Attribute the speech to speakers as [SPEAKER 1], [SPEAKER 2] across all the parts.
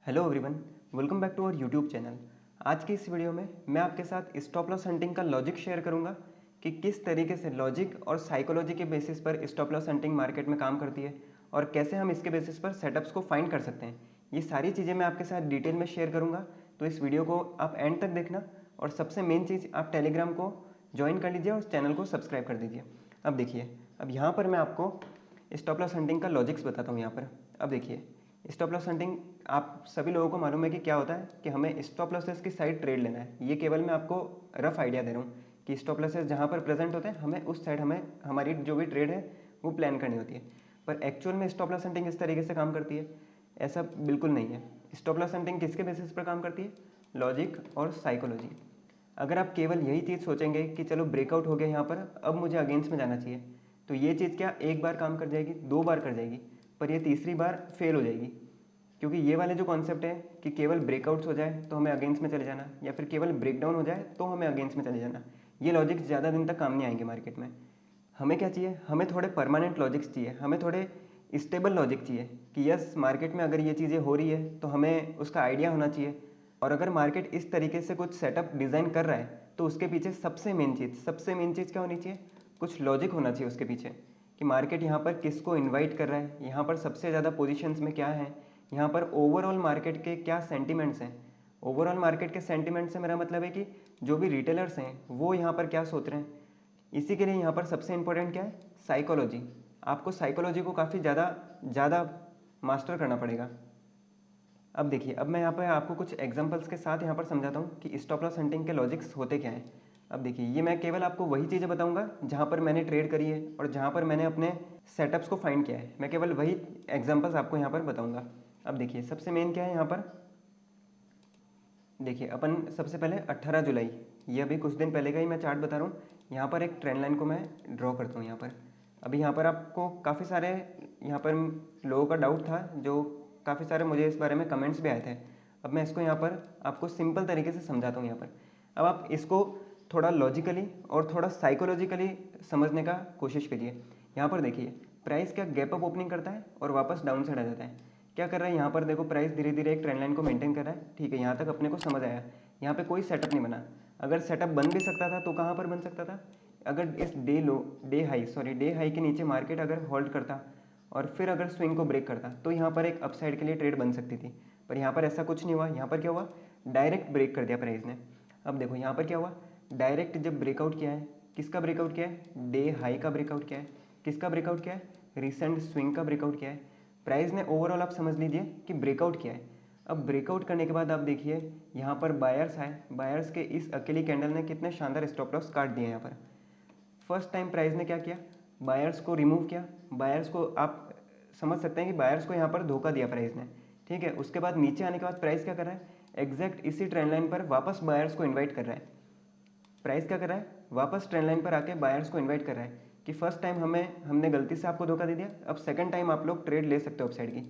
[SPEAKER 1] Hello everyone, welcome back to our YouTube channel. आज की इस वीडियो में मैं आपके साथ स्टॉप लॉस हंटिंग का लॉजिक शेयर करूंगा कि किस तरीके से लॉजिक और साइकोलॉजी के बेसिस पर स्टॉप लॉस हंटिंग मार्केट में काम करती है और कैसे हम इसके बेसिस पर सेटअप्स को फाइंड कर सकते हैं। ये सारी चीज़ें मैं आपके साथ डिटेल में शेयर करूँगा, तो इस वीडियो को आप एंड तक देखना और सबसे मेन चीज़, आप टेलीग्राम को ज्वाइन कर लीजिए और चैनल को सब्सक्राइब कर दीजिए। अब देखिए, अब यहाँ पर मैं आपको स्टॉप लॉस हंटिंग का लॉजिक्स बताता हूँ यहाँ पर। अब देखिए, स्टॉप लॉस हंटिंग आप सभी लोगों को मालूम है कि क्या होता है कि हमें स्टॉप लॉसेस की साइड ट्रेड लेना है। ये केवल मैं आपको रफ आइडिया दे रहा हूँ कि स्टॉप लॉसेस जहाँ पर प्रेजेंट होते हैं हमें उस साइड हमें हमारी जो भी ट्रेड है वो प्लान करनी होती है। पर एक्चुअल में स्टॉप लॉस हंटिंग इस तरीके से काम करती है, ऐसा बिल्कुल नहीं है। स्टॉप लॉस हंटिंग किसके बेसिस पर काम करती है? लॉजिक और साइकोलॉजी। अगर आप केवल यही चीज़ सोचेंगे कि चलो ब्रेकआउट हो गया यहाँ पर, अब मुझे अगेंस्ट में जाना चाहिए, तो ये चीज़ क्या एक बार काम कर जाएगी, दो बार कर जाएगी, पर ये तीसरी बार फेल हो जाएगी। क्योंकि ये वाले जो कॉन्सेप्ट है कि केवल ब्रेकआउट्स हो जाए तो हमें अगेंस्ट में चले जाना, या फिर केवल ब्रेकडाउन हो जाए तो हमें अगेंस्ट में चले जाना, ये लॉजिक्स ज़्यादा दिन तक काम नहीं आएंगे मार्केट में। हमें क्या चाहिए? हमें थोड़े परमानेंट लॉजिक्स चाहिए, हमें थोड़े स्टेबल लॉजिक चाहिए कि यस, मार्केट में अगर ये चीज़ें हो रही है तो हमें उसका आइडिया होना चाहिए। और अगर मार्केट इस तरीके से कुछ सेटअप डिज़ाइन कर रहा है तो उसके पीछे सबसे मेन चीज़ क्या होनी चाहिए? कुछ लॉजिक होना चाहिए उसके पीछे कि मार्केट यहाँ पर किसको इन्वाइट कर रहा है, यहाँ पर सबसे ज़्यादा पोजीशंस में क्या है, यहाँ पर ओवरऑल मार्केट के क्या सेंटिमेंट्स हैं। ओवरऑल मार्केट के सेंटिमेंट से मेरा मतलब है कि जो भी रिटेलर्स हैं वो यहाँ पर क्या सोच रहे हैं। इसी के लिए यहाँ पर सबसे इंपॉर्टेंट क्या है? साइकोलॉजी। आपको साइकोलॉजी को काफ़ी ज़्यादा ज़्यादा मास्टर करना पड़ेगा। अब देखिए, अब मैं यहाँ पर आपको कुछ एग्जांपल्स के साथ यहाँ पर समझाता हूँ कि स्टॉप लॉस हंटिंग के लॉजिक्स होते क्या हैं। अब देखिए, ये मैं केवल आपको वही चीज़ें बताऊँगा जहाँ पर मैंने ट्रेड करी है और जहाँ पर मैंने अपने सेटअप्स को फाइंड किया है। मैं केवल वही एग्जांपल्स आपको यहाँ पर बताऊँगा। अब देखिए, सबसे मेन क्या है यहाँ पर? देखिए, अपन सबसे पहले 18 जुलाई, ये अभी कुछ दिन पहले का ही मैं चार्ट बता रहा हूँ। यहाँ पर एक ट्रेंड लाइन को मैं ड्रॉ करता हूँ यहाँ पर। अभी यहाँ पर आपको काफ़ी सारे यहाँ पर लोगों का डाउट था, जो काफ़ी सारे मुझे इस बारे में कमेंट्स भी आए थे। अब मैं इसको यहाँ पर आपको सिंपल तरीके से समझाता हूँ यहाँ पर। अब आप इसको थोड़ा लॉजिकली और थोड़ा साइकोलॉजिकली समझने का कोशिश करिए। यहाँ पर देखिए, प्राइस क्या गैप अप ओपनिंग करता है और वापस डाउन साइड आ जाता है। क्या कर रहा है यहाँ पर? देखो, प्राइस धीरे धीरे एक ट्रेंड लाइन को मेंटेन कर रहा है। ठीक है, यहाँ तक अपने को समझ आया। यहाँ पे कोई सेटअप नहीं बना। अगर सेटअप बन भी सकता था तो कहाँ पर बन सकता था? अगर इस डे हाई के नीचे मार्केट अगर होल्ड करता और फिर अगर स्विंग को ब्रेक करता तो यहाँ पर एक अपसाइड के लिए ट्रेड बन सकती थी। पर यहाँ पर ऐसा कुछ नहीं हुआ। यहाँ पर क्या हुआ? डायरेक्ट ब्रेक कर दिया प्राइस ने। अब देखो यहाँ पर क्या हुआ? डायरेक्ट जब ब्रेकआउट किया है, किसका ब्रेकआउट किया है? डे हाई का ब्रेकआउट किया है। किसका ब्रेकआउट किया है? रिसेंट स्विंग का ब्रेकआउट किया है। प्राइस ने ओवरऑल आप समझ लीजिए कि ब्रेकआउट किया है। अब ब्रेकआउट करने के बाद आप देखिए, यहाँ पर बायर्स आए। बायर्स के इस अकेली कैंडल ने कितने शानदार स्टॉप लॉस काट दिए। यहाँ पर फर्स्ट टाइम प्राइस ने क्या किया? बायर्स को रिमूव किया। बायर्स को आप समझ सकते हैं कि बायर्स को यहाँ पर धोखा दिया प्राइस ने। ठीक है, उसके बाद नीचे आने के बाद प्राइस क्या कर रहा है? एग्जैक्ट इसी ट्रेंड लाइन पर वापस बायर्स को इन्वाइट कर रहा है। प्राइस क्या कर रहा है? वापस ट्रेंड लाइन पर आके बायर्स को इन्वाइट कर रहा है कि फर्स्ट टाइम हमने गलती से आपको धोखा दे दिया, अब सेकंड टाइम आप लोग ट्रेड ले सकते हो अपसाइड की।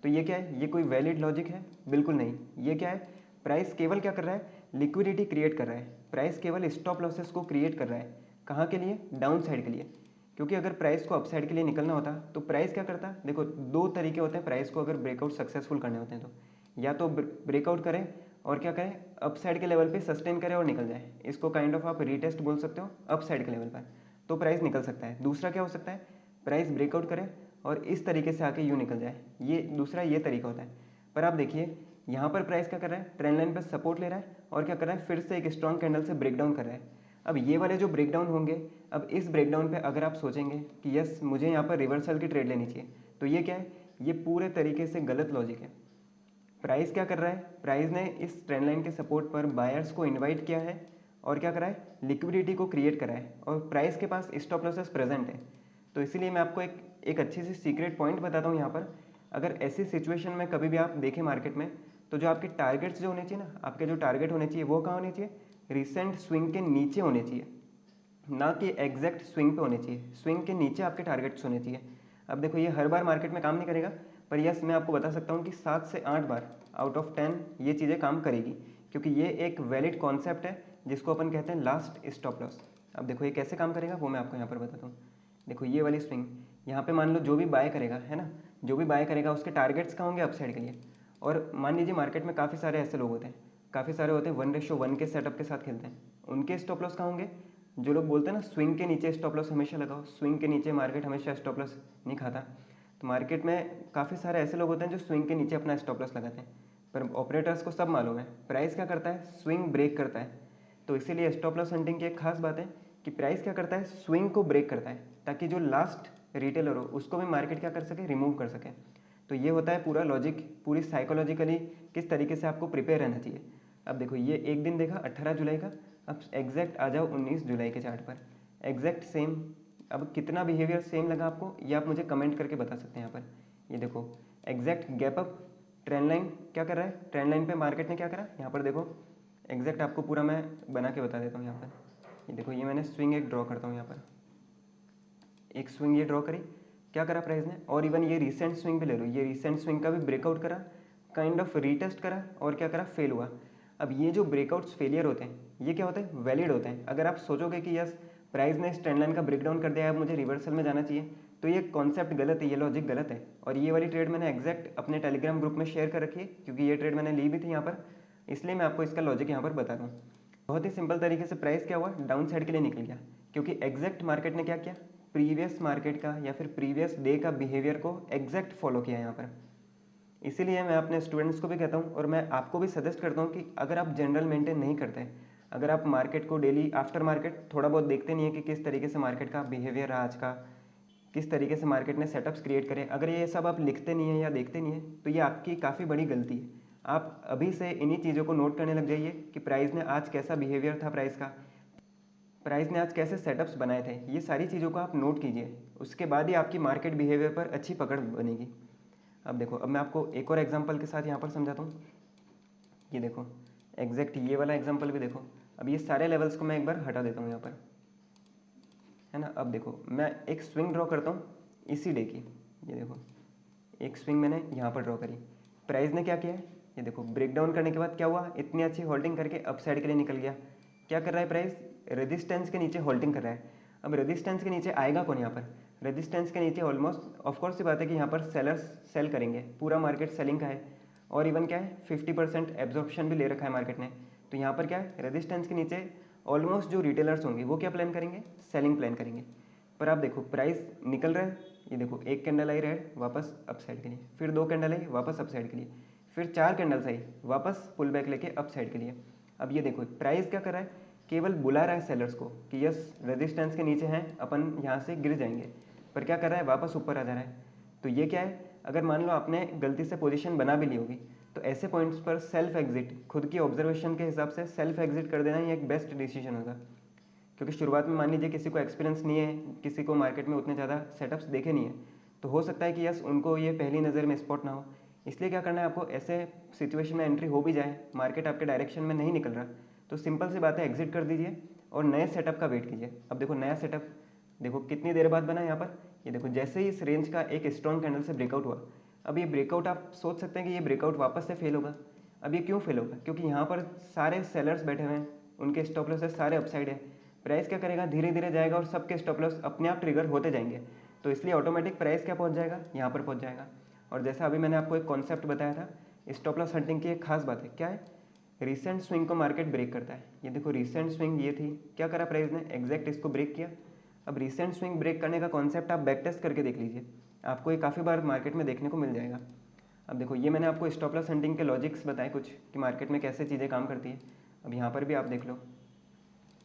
[SPEAKER 1] तो ये क्या है? ये कोई वैलिड लॉजिक है? बिल्कुल नहीं। ये क्या है? प्राइस केवल क्या कर रहा है? लिक्विडिटी क्रिएट कर रहा है। प्राइस केवल स्टॉप लॉसेस को क्रिएट कर रहा है। कहाँ के लिए? डाउन साइड के लिए। क्योंकि अगर प्राइस को अपसाइड के लिए निकलना होता तो प्राइस क्या करता? देखो, दो तरीके होते हैं प्राइस को अगर ब्रेकआउट सक्सेसफुल करने होते हैं तो या तो ब्रेकआउट करें और क्या करें? अपसाइड के लेवल पे सस्टेन करे और निकल जाए। इसको काइंड ऑफ आप रीटेस्ट बोल सकते हो अपसाइड के लेवल पर, तो प्राइस निकल सकता है। दूसरा क्या हो सकता है? प्राइस ब्रेकआउट करे और इस तरीके से आके यूँ निकल जाए। ये दूसरा ये तरीका होता है। पर आप देखिए, यहाँ पर प्राइस क्या कर रहा है? ट्रेंड लाइन पर सपोर्ट ले रहा है और क्या कर रहा है? फिर से एक स्ट्रॉन्ग कैंडल से ब्रेकडाउन कर रहा है। अब ये वाले जो ब्रेकडाउन होंगे, अब इस ब्रेकडाउन पे अगर आप सोचेंगे कि यस, मुझे यहाँ पर रिवर्सल की ट्रेड लेनी चाहिए, तो ये क्या है? ये पूरे तरीके से गलत लॉजिक है। प्राइस क्या कर रहा है? प्राइस ने इस ट्रेंड लाइन के सपोर्ट पर बायर्स को इनवाइट किया है और क्या करा है? लिक्विडिटी को क्रिएट करा है और प्राइस के पास स्टॉप लॉसेस प्रेजेंट है। तो इसीलिए मैं आपको एक अच्छी सी सीक्रेट पॉइंट बताता हूँ यहाँ पर। अगर ऐसी सिचुएशन में कभी भी आप देखें मार्केट में, तो जो आपके टारगेट्स जो होने चाहिए ना, आपके जो टारगेट होने चाहिए वो कहाँ होने चाहिए? रिसेंट स्विंग के नीचे होने चाहिए, ना कि एग्जैक्ट स्विंग पे होने चाहिए। स्विंग के नीचे आपके टारगेट्स होने चाहिए। अब देखो, ये हर बार मार्केट में काम नहीं करेगा, पर यस, मैं आपको बता सकता हूँ कि 7 से 8 बार आउट ऑफ 10 ये चीज़ें काम करेगी, क्योंकि ये एक वैलिड कॉन्सेप्ट है जिसको अपन कहते हैं लास्ट स्टॉप लॉस। अब देखो, ये कैसे काम करेगा वो मैं आपको यहाँ पर बताता हूँ। देखो, ये वाली स्विंग, यहाँ पे मान लो जो भी बाय करेगा, है ना, जो भी बाय करेगा उसके टारगेट्स कहाँ होंगे? अपसाइड के लिए। और मान लीजिए मार्केट में काफ़ी सारे ऐसे लोग होते हैं, काफ़ी सारे होते हैं 1:1 के सेटअप के साथ खेलते हैं। उनके स्टॉप लॉस कहाँ होंगे? जो लोग बोलते हैं ना स्विंग के नीचे स्टॉप लॉस हमेशा लगाओ, स्विंग के नीचे मार्केट हमेशा स्टॉप लॉस नहीं खाता। तो मार्केट में काफ़ी सारे ऐसे लोग होते हैं जो स्विंग के नीचे अपना स्टॉप लॉस लगाते हैं, पर ऑपरेटर्स को सब मालूम है प्राइस क्या करता है, स्विंग ब्रेक करता है। तो इसीलिए स्टॉप लॉस हंटिंग की एक खास बात है कि प्राइस क्या करता है, स्विंग को ब्रेक करता है, ताकि जो लास्ट रिटेलर हो उसको भी मार्केट क्या कर सके, रिमूव कर सके। तो ये होता है पूरा लॉजिक, पूरी साइकोलॉजिकली किस तरीके से आपको प्रिपेयर रहना चाहिए। अब देखो ये एक दिन देखा 18 जुलाई का, अब एग्जैक्ट आ जाओ 19 जुलाई के चार्ट पर, एग्जैक्ट सेम। अब कितना बिहेवियर सेम लगा आपको ये आप मुझे कमेंट करके बता सकते हैं। यहाँ पर ये देखो exact gap up, trend line क्या कर रहा है, ट्रेंड लाइन पे मार्केट ने क्या करा, यहाँ पर देखो एग्जैक्ट आपको पूरा मैं बना के बता देता हूँ। यहाँ पर ये देखो ये मैंने स्विंग एक ड्रॉ करता हूँ, यहाँ पर एक स्विंग ये ड्रॉ करी, क्या करा प्राइस ने, और इवन ये रिसेंट स्विंग भी ले लो, ये रिसेंट स्विंग का भी ब्रेकआउट करा, काइंड ऑफ रीटेस्ट करा और क्या करा, फेल हुआ। अब ये जो ब्रेकआउट्स फेलियर होते हैं ये क्या होते हैं, वैलिड होते हैं। अगर आप सोचोगे कि यस प्राइस ने इस ट्रेंड लाइन का ब्रेकडाउन कर दिया है, अब मुझे रिवर्सल में जाना चाहिए, तो ये कॉन्सेप्ट गलत है, ये लॉजिक गलत है। और ये वाली ट्रेड मैंने एग्जैक्ट अपने टेलीग्राम ग्रुप में शेयर कर रखी है, क्योंकि ये ट्रेड मैंने ली भी थी यहाँ पर, इसलिए मैं आपको इसका लॉजिक यहाँ पर बता रहा हूँ। बहुत ही सिंपल तरीके से प्राइस क्या हुआ, डाउन साइड के लिए निकल गया, क्योंकि एग्जैक्ट मार्केट ने क्या किया, प्रीवियस मार्केट का या फिर प्रीवियस डे का बिहेवियर को एग्जैक्ट फॉलो किया यहाँ पर। इसीलिए मैं अपने स्टूडेंट्स को भी कहता हूँ और मैं आपको भी सजेस्ट करता हूँ कि अगर आप जनरल मेंटेन नहीं करते, अगर आप मार्केट को डेली आफ्टर मार्केट थोड़ा बहुत देखते नहीं है कि किस तरीके से मार्केट का बिहेवियर रहा आज का, किस तरीके से मार्केट ने सेटअप्स क्रिएट करे, अगर ये सब आप लिखते नहीं है या देखते नहीं है तो ये आपकी काफ़ी बड़ी गलती है। आप अभी से इन्हीं चीज़ों को नोट करने लग जाइए कि प्राइस ने आज कैसा बिहेवियर था, प्राइस ने आज कैसे सेटअप्स बनाए थे, ये सारी चीज़ों को आप नोट कीजिए, उसके बाद ही आपकी मार्केट बिहेवियर पर अच्छी पकड़ बनेगी। अब देखो, अब मैं आपको एक और एग्जांपल के साथ यहाँ पर समझाता हूँ। ये देखो एग्जैक्ट ये वाला एग्जांपल भी देखो। अब ये सारे लेवल्स को मैं एक बार हटा देता हूँ यहाँ पर, है ना। अब देखो मैं एक स्विंग ड्रॉ करता हूँ इसी डे की, ये देखो एक स्विंग मैंने यहाँ पर ड्रॉ करी, प्राइस ने क्या किया है, ये देखो ब्रेक डाउन करने के बाद क्या हुआ, इतनी अच्छी होल्डिंग करके अप साइड के लिए निकल गया। क्या कर रहा है प्राइस, रेजिस्टेंस के नीचे होल्डिंग कर रहा है। अब रेजिस्टेंस के नीचे आएगा कौन, यहाँ पर रेजिस्टेंस के नीचे ऑलमोस्ट ऑफकोर्स सी बात है कि यहाँ पर सेलर्स सेल करेंगे, पूरा मार्केट सेलिंग का है, और इवन क्या है 50% एब्जॉर्प्शन भी ले रखा है मार्केट ने। तो यहाँ पर क्या है, रेजिस्टेंस के नीचे ऑलमोस्ट जो रिटेलर्स होंगे वो क्या प्लान करेंगे, सेलिंग प्लान करेंगे। पर आप देखो प्राइस निकल रहा है, ये देखो एक कैंडल आई रेड वापस अप साइड के लिए, फिर दो कैंडल आई वापस अप साइड के लिए, फिर चार कैंडल्स आई वापस पुल बैक लेके अप साइड के लिए। अब ये देखो प्राइस क्या कर रहा है, केवल बुला रहा है सेलर्स को कि यस रेजिस्टेंस के नीचे हैं, अपन यहाँ से गिर जाएंगे, पर क्या कर रहा है, वापस ऊपर आ जा रहा है। तो ये क्या है, अगर मान लो आपने गलती से पोजीशन बना भी ली होगी तो ऐसे पॉइंट्स पर सेल्फ एग्जिट, खुद की ऑब्जर्वेशन के हिसाब से सेल्फ एग्जिट कर देना ही एक बेस्ट डिसीजन होगा। क्योंकि शुरुआत में मान लीजिए किसी को एक्सपीरियंस नहीं है, किसी को मार्केट में उतने ज़्यादा सेटअप्स देखे नहीं है, तो हो सकता है कि यस उनको ये पहली नज़र में स्पॉट ना हो। इसलिए क्या करना है आपको, ऐसे सिचुएशन में एंट्री हो भी जाए, मार्केट आपके डायरेक्शन में नहीं निकल रहा, तो सिंपल सी बात है एग्जिट कर दीजिए और नए सेटअप का वेट कीजिए। अब देखो नया सेटअप देखो कितनी देर बाद बना यहाँ पर, ये देखो जैसे ही इस रेंज का एक स्ट्रॉन्ग कैंडल से ब्रेकआउट हुआ, अब ये ब्रेकआउट आप सोच सकते हैं कि ये ब्रेकआउट वापस से फेल होगा। अब ये क्यों फेल होगा, क्योंकि यहाँ पर सारे सेलर्स बैठे हुए हैं, उनके स्टॉप लॉस सारे अपसाइड है। प्राइस क्या करेगा, धीरे धीरे जाएगा और सबके स्टॉप लॉस अपने आप ट्रिगर होते जाएंगे, तो इसलिए ऑटोमेटिक प्राइस क्या पहुँच जाएगा, यहाँ पर पहुँच जाएगा। और जैसा अभी मैंने आपको एक कॉन्सेप्ट बताया था, स्टॉप लॉस हंटिंग की एक खास बात है क्या है, रिसेंट स्विंग को मार्केट ब्रेक करता है। ये देखो रिसेंट स्विंग ये थी, क्या करा प्राइस ने, एग्जैक्ट इसको ब्रेक किया। अब रिसेंट स्विंग ब्रेक करने का कॉन्सेप्ट आप बैक टेस्ट करके देख लीजिए, आपको ये काफ़ी बार मार्केट में देखने को मिल जाएगा। अब देखो ये मैंने आपको स्टॉप लॉस हंटिंग के लॉजिक्स बताए कुछ कि मार्केट में कैसे चीज़ें काम करती है। अब यहाँ पर भी आप देख लो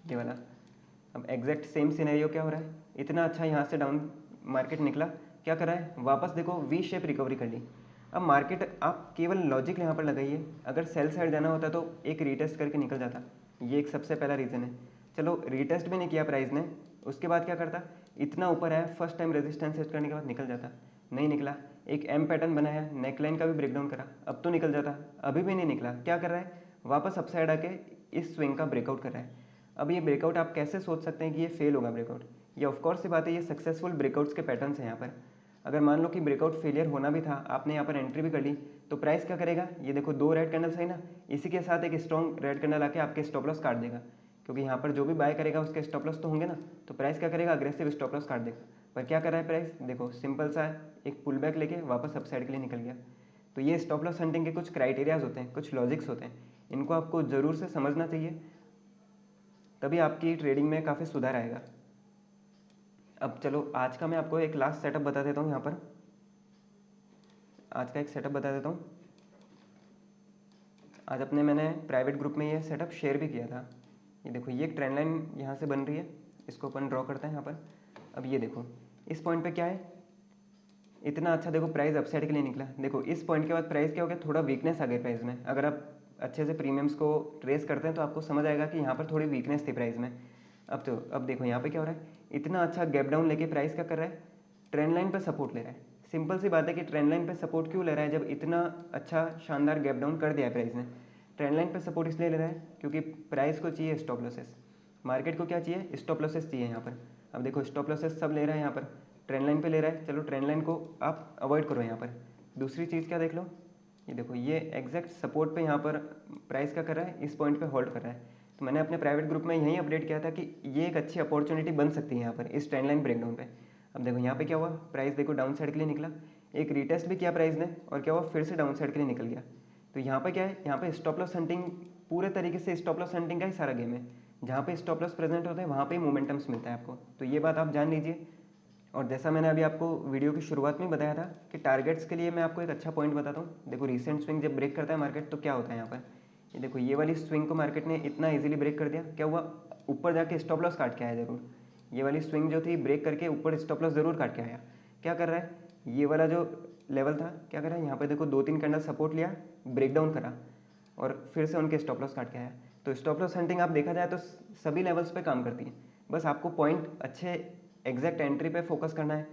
[SPEAKER 1] ये वाला, अब एग्जैक्ट सेम सिनेरियो क्या हो रहा है, इतना अच्छा यहाँ से डाउन मार्केट निकला, क्या कर रहा है, वापस देखो वी शेप रिकवरी कर ली। अब मार्केट आप केवल लॉजिक यहाँ पर लगाइए, अगर सेल साइड जाना होता तो एक रीटेस्ट करके निकल जाता, ये एक सबसे पहला रीज़न है। चलो रीटेस्ट भी नहीं किया प्राइस ने, उसके बाद क्या करता, इतना ऊपर आया, फर्स्ट टाइम रेजिस्टेंस सेट करने के बाद निकल जाता, नहीं निकला, एक एम पैटर्न बनाया, नेकलाइन का भी ब्रेकडाउन करा, अब तो निकल जाता, अभी भी नहीं निकला, क्या कर रहा है, वापस अपसाइड आके इस स्विंग का ब्रेकआउट कर रहा है। अब ये ब्रेकआउट आप कैसे सोच सकते हैं कि ये फेल होगा ब्रेकआउट, ये ऑफकोर्स सी बात है, ये सक्सेसफुल ब्रेकआउट्स के पैटर्न्स हैं यहाँ पर। अगर मान लो कि ब्रेकआउट फेलियर होना भी था, आपने यहाँ पर एंट्री भी कर ली, तो प्राइस क्या करेगा, ये देखो दो रेड कैंडल्स है ना, इसी के साथ एक स्ट्रॉन्ग रेड कैंडल आके आपके स्टॉप लॉस काट देगा, क्योंकि यहाँ पर जो भी बाय करेगा उसके स्टॉप लॉस तो होंगे ना, तो प्राइस क्या करेगा, अग्रेसिव स्टॉप लॉस काट देगा। पर क्या कर रहा है प्राइस, देखो सिंपल सा एक पुल बैक लेके वापस अपसाइड के लिए निकल गया। तो ये स्टॉप लॉस हंटिंग के कुछ क्राइटेरियाज होते हैं, कुछ लॉजिक्स होते हैं, इनको आपको ज़रूर से समझना चाहिए, तभी आपकी ट्रेडिंग में काफ़ी सुधार आएगा। अब चलो आज का मैं आपको एक लास्ट सेटअप बता देता हूँ। यहाँ पर आज का एक सेटअप बता देता हूँ। आज अपने मैंने प्राइवेट ग्रुप में ये सेटअप शेयर भी किया था। ये देखो, ये एक ट्रेंड लाइन यहाँ से बन रही है, इसको अपन ड्रॉ करते हैं यहाँ पर। अब ये देखो, इस पॉइंट पे क्या है, इतना अच्छा देखो प्राइस अपसाइड के लिए निकला। देखो इस पॉइंट के बाद प्राइस क्या हो गया, थोड़ा वीकनेस आ गई प्राइस में। अगर आप अच्छे से प्रीमियम्स को ट्रेस करते हैं तो आपको समझ आएगा कि यहाँ पर थोड़ी वीकनेस थी प्राइस में। अब देखो यहाँ पे क्या हो रहा है, इतना अच्छा गैप डाउन लेके प्राइस क्या कर रहा है, ट्रेंड लाइन पे सपोर्ट ले रहा है। सिंपल सी बात है कि ट्रेंड लाइन पे सपोर्ट क्यों ले रहा है, जब इतना अच्छा शानदार गैप डाउन कर दिया है प्राइस ने। ट्रेंड लाइन पे सपोर्ट इसलिए ले रहा है क्योंकि प्राइस को चाहिए स्टॉप लॉसेस, मार्केट को क्या चाहिए, स्टॉप लॉसेस चाहिए यहाँ पर। अब देखो स्टॉप लॉसेस सब ले रहा है यहाँ पर, ट्रेंड लाइन पे ले रहा है, चलो ट्रेंड लाइन को आप अवॉइड करो यहाँ पर। दूसरी चीज़ क्या देख लो, ये देखो ये एग्जैक्ट सपोर्ट पे यहाँ पर प्राइस क्या कर रहा है, इस पॉइंट पे होल्ड कर रहा है। तो मैंने अपने प्राइवेट ग्रुप में यही अपडेट किया था कि ये एक अच्छी अपॉर्चुनिटी बन सकती है यहाँ पर इस ट्रेंड लाइन ब्रेकडाउन पे। अब देखो यहाँ पे क्या हुआ, प्राइस देखो डाउन साइड के लिए निकला, एक रीटेस्ट भी किया प्राइस ने, और क्या हुआ, फिर से डाउन साइड के लिए निकल गया। तो यहाँ पे क्या है, यहाँ पे स्टॉप लॉस हंटिंग, पूरे तरीके से स्टॉप लॉस हंटिंग का ही सारा गेम है। जहाँ पे स्टॉप लॉस प्रेजेंट होता है वहाँ पे ही मोमेंटम्स मिलता है आपको, तो ये बात आप जान लीजिए। और जैसा मैंने अभी आपको वीडियो की शुरुआत में बताया था कि टारगेट्स के लिए मैं आपको एक अच्छा पॉइंट बताता हूँ। देखो रिसेंट स्विंग जब ब्रेक करता है मार्केट तो क्या होता है यहाँ पर, ये देखो ये वाली स्विंग को मार्केट ने इतना इजीली ब्रेक कर दिया, क्या हुआ, ऊपर जाके स्टॉप लॉस काट के आया जरूर। ये वाली स्विंग जो थी ब्रेक करके ऊपर स्टॉप लॉस जरूर काट के आया। क्या कर रहा है, ये वाला जो लेवल था क्या कर रहा है, यहाँ पर देखो 2-3 कैंडल सपोर्ट लिया, ब्रेक डाउन करा, और फिर से उनके स्टॉप लॉस काट के आया। तो स्टॉप लॉस हंटिंग आप देखा जाए तो सभी लेवल्स पे काम करती है, बस आपको पॉइंट अच्छे एग्जैक्ट एंट्री पे फोकस करना है।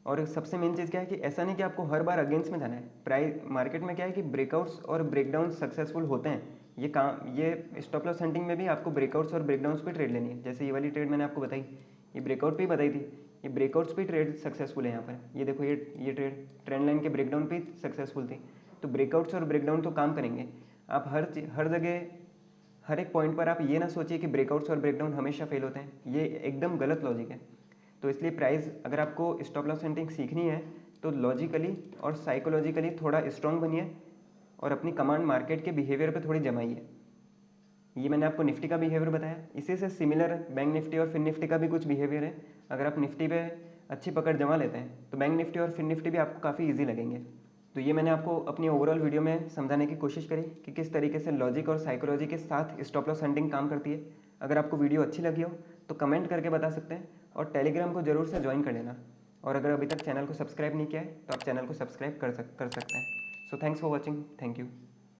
[SPEAKER 1] और सबसे मेन चीज़ क्या है कि ऐसा नहीं कि आपको हर बार अगेंस्ट में जाना है। प्राइस मार्केट में क्या है कि ब्रेकआउट्स और ब्रेकडाउन सक्सेसफुल होते हैं, ये काम, ये स्टॉप लॉस हंटिंग में भी आपको ब्रेकआउट्स और ब्रेकडाउन्स पे ट्रेड लेनी है। जैसे ये वाली ट्रेड मैंने आपको बताई, ये ब्रेकआउट पे ही बताई थी, ये ब्रेकआउट्स पे ट्रेड सक्सेसफुल है यहाँ पर। ये देखो ये ट्रेड ट्रेंड लाइन के ब्रेकडाउन पे सक्सेसफुल थी। तो ब्रेकआउट्स और ब्रेकडाउन तो काम करेंगे। आप हर जगह हर एक पॉइंट पर आप ये ना सोचिए कि ब्रेकआउट्स और ब्रेकडाउन हमेशा फेल होते हैं, ये एकदम गलत लॉजिक है। तो इसलिए प्राइस, अगर आपको स्टॉप लॉस हंटिंग सीखनी है तो लॉजिकली और साइकोलॉजिकली थोड़ा स्ट्रॉन्ग बनिए और अपनी कमांड मार्केट के बिहेवियर पे थोड़ी जमाइए। ये मैंने आपको निफ्टी का बिहेवियर बताया, इसी से सिमिलर बैंक निफ्टी और फिन निफ्टी का भी कुछ बिहेवियर है। अगर आप निफ्टी पे अच्छी पकड़ जमा लेते हैं तो बैंक निफ्टी और फिन निफ्टी भी आपको काफ़ी ईजी लगेंगे। तो ये मैंने आपको अपनी ओवरऑल वीडियो में समझाने की कोशिश करी कि किस तरीके से लॉजिक और साइकोलॉजी के साथ स्टॉप लॉस हंटिंग काम करती है। अगर आपको वीडियो अच्छी लगी हो तो कमेंट करके बता सकते हैं, और टेलीग्राम को जरूर से ज्वाइन कर लेना। और अगर अभी तक चैनल को सब्सक्राइब नहीं किया है तो आप चैनल को सब्सक्राइब कर सकते हैं। So thanks for watching, thank you.